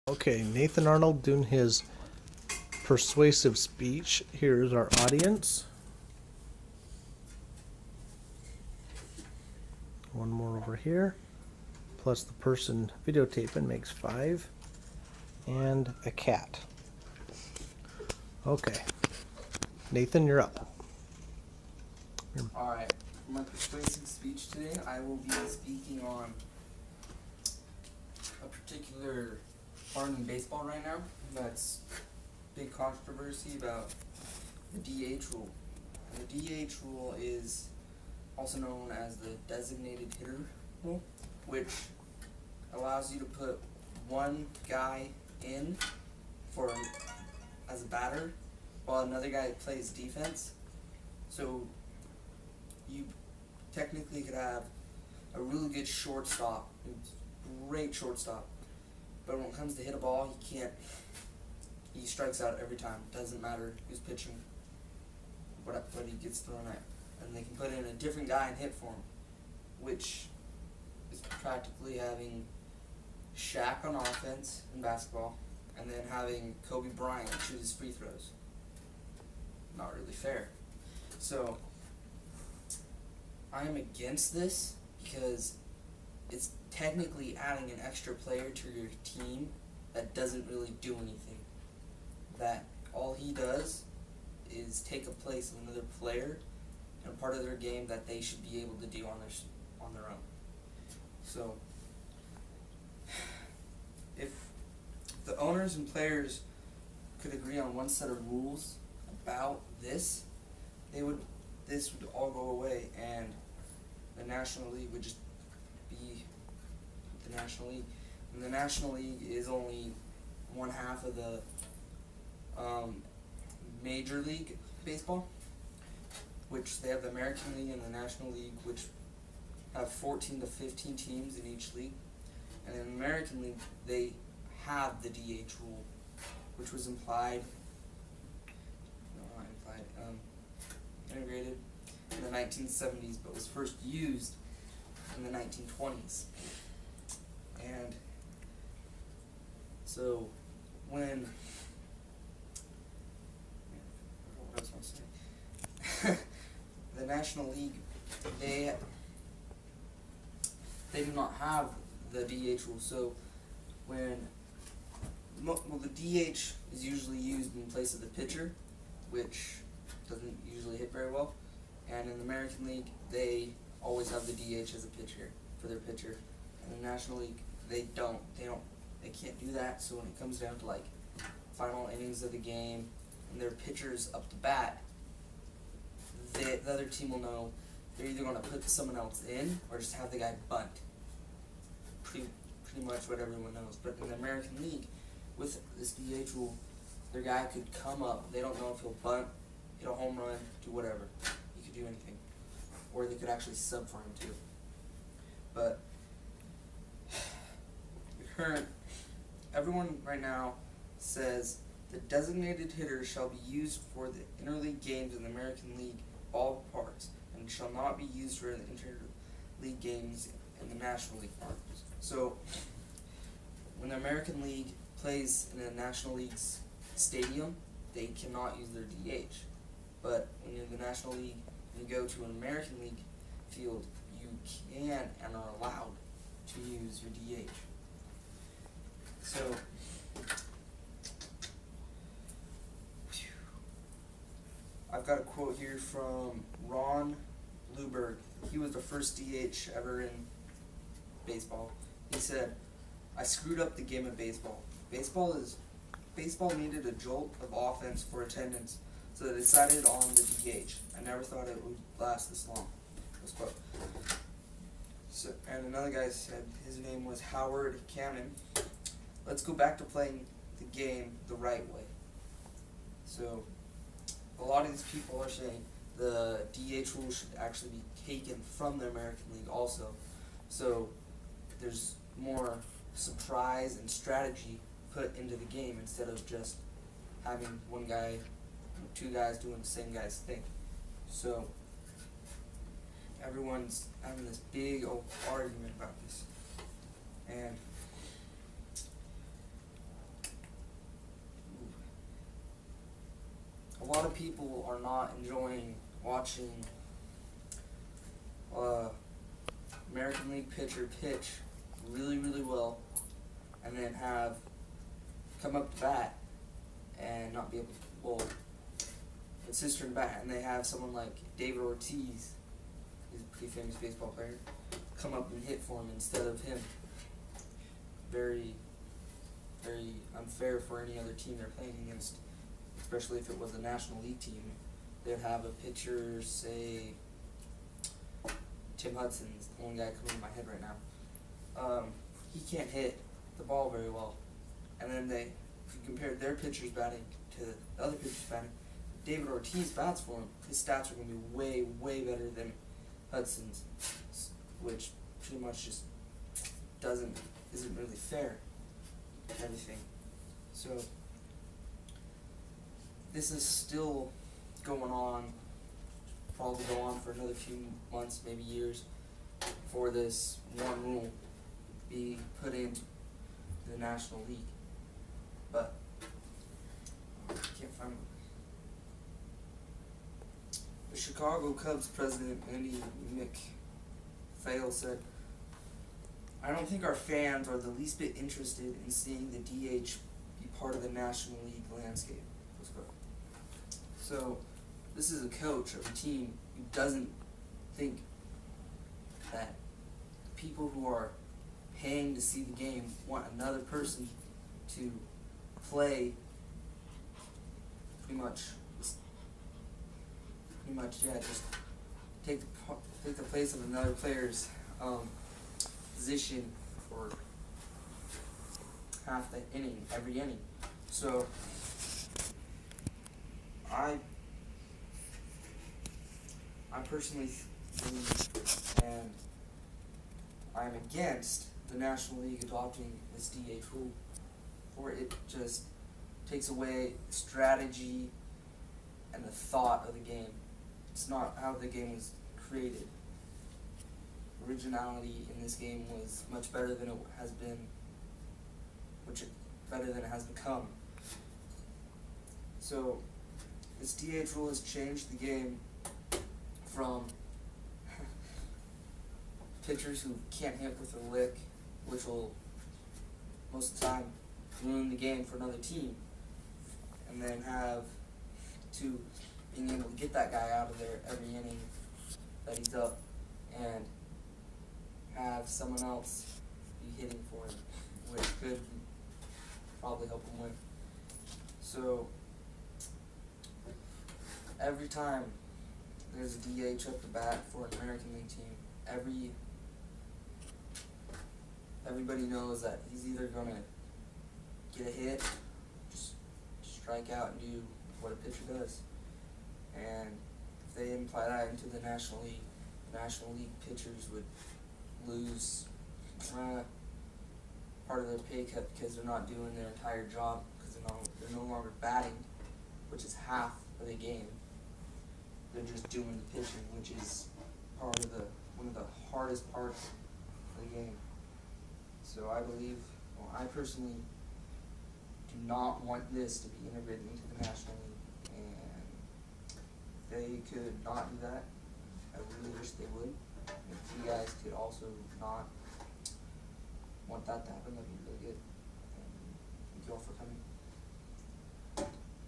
Okay, Nathan Arnold doing his persuasive speech. Here's our audience. One more over here. Plus the person videotaping makes 5. And a cat. Okay. Nathan, you're up. Alright, for my persuasive speech today, I will be speaking on a particular part in baseball right now that's big controversy about the DH rule. And the DH rule is also known as the designated hitter rule, which allows you to put one guy in for as a batter while another guy plays defense. So you technically could have a really good shortstop, great shortstop, but when it comes to hit a ball, he strikes out every time. Doesn't matter who's pitching, what he gets thrown at. And they can put in a different guy and hit for him, which is practically having Shaq on offense in basketball, and then having Kobe Bryant shoot his free throws. Not really fair. So I am against this because it's technically adding an extra player to your team that doesn't really do anything. That all he does is take a place of another player and a part of their game that they should be able to do on their own. So if the owners and players could agree on one set of rules about this, this would all go away, and the National League would just be the National League. And the National League is only one half of the Major League Baseball, which they have the American League and the National League, which have 14 to 15 teams in each league. And in the American League, they have the DH rule, which was integrated in the 1970s, but was first used in the 1920s. And so when what else was I saying? The National League, they do not have the DH rule. So when the DH is usually used in place of the pitcher, which doesn't usually hit very well. And in the American League, they always have the DH as a pitcher for their pitcher. In the National League, they can't do that. So when it comes down to like final innings of the game and their pitcher's up to bat, the other team will know they're either going to put someone else in or just have the guy bunt. Pretty much what everyone knows. But in the American League, with this DH rule, their guy could come up. They don't know if he'll bunt, hit a home run, do whatever. He could do anything. Or they could actually sub for him too. But everyone right now says the designated hitter shall be used for the interleague games in the American League ballparks and shall not be used for the interleague games in the National League parks. So when the American League plays in a National League's stadium, they cannot use their DH. But when you're in the National League and you go to an American League field, you can and are allowed to use your DH. So I've got a quote here from Ron Luberg. He was the first DH ever in baseball. He said, "I screwed up the game of baseball. Baseball needed a jolt of offense for attendance, so they decided on the DH. I never thought it would last this long." This quote. So, and another guy said, his name was Howard Cannon, "Let's go back to playing the game the right way." So a lot of these people are saying the DH rule should actually be taken from the American League also. So there's more surprise and strategy put into the game instead of just having one guy, two guys doing the same guy's thing. So everyone's having this big old argument about this. And lot of people are not enjoying watching American League pitcher pitch really, really well, and then have come up to bat and not be able to, well, it's his turn to bat, and they have someone like David Ortiz, he's a pretty famous baseball player, come up and hit for him instead of him. Very, very unfair for any other team they're playing against, especially if it was a National League team. They'd have a pitcher, say, Tim Hudson's the only guy coming to my head right now. He can't hit the ball very well. And then if you compare their pitcher's batting to the other pitcher's batting, David Ortiz bats for him, his stats are going to be way, way better than Hudson's, which pretty much just isn't really fair and everything. So this is still going on, probably go on for another few months, maybe years, before this one rule be put into the National League. But I can't find it. The Chicago Cubs president, Andy McPhail, said, "I don't think our fans are the least bit interested in seeing the DH be part of the National League landscape." So this is a coach of a team who doesn't think that people who are paying to see the game want another person to play pretty much just take the place of another player's position for half the inning, every inning. So I personally believe, and I'm against the National League adopting this DH rule, for it just takes away the strategy and the thought of the game. It's not how the game was created. Originality in this game was much better than it has been, better than it has become. So this DH rule has changed the game from pitchers who can't hit with a lick, which will most of the time ruin the game for another team, and then have to being able to get that guy out of there every inning that he's up, and have someone else be hitting for him, which could probably help him win. So every time there's a DH up the bat for an American League team, everybody knows that he's either gonna get a hit, just strike out and do what a pitcher does. And if they imply that into the National League pitchers would lose part of their pay cut because they're not doing their entire job, because they're no longer batting, which is half of the game. They're just doing the pitching, which is one of the hardest parts of the game. So I personally do not want this to be integrated into the National League, and if they could not do that, I really wish they would. If you guys could also not want that to happen, that'd be really good. And thank you all for coming.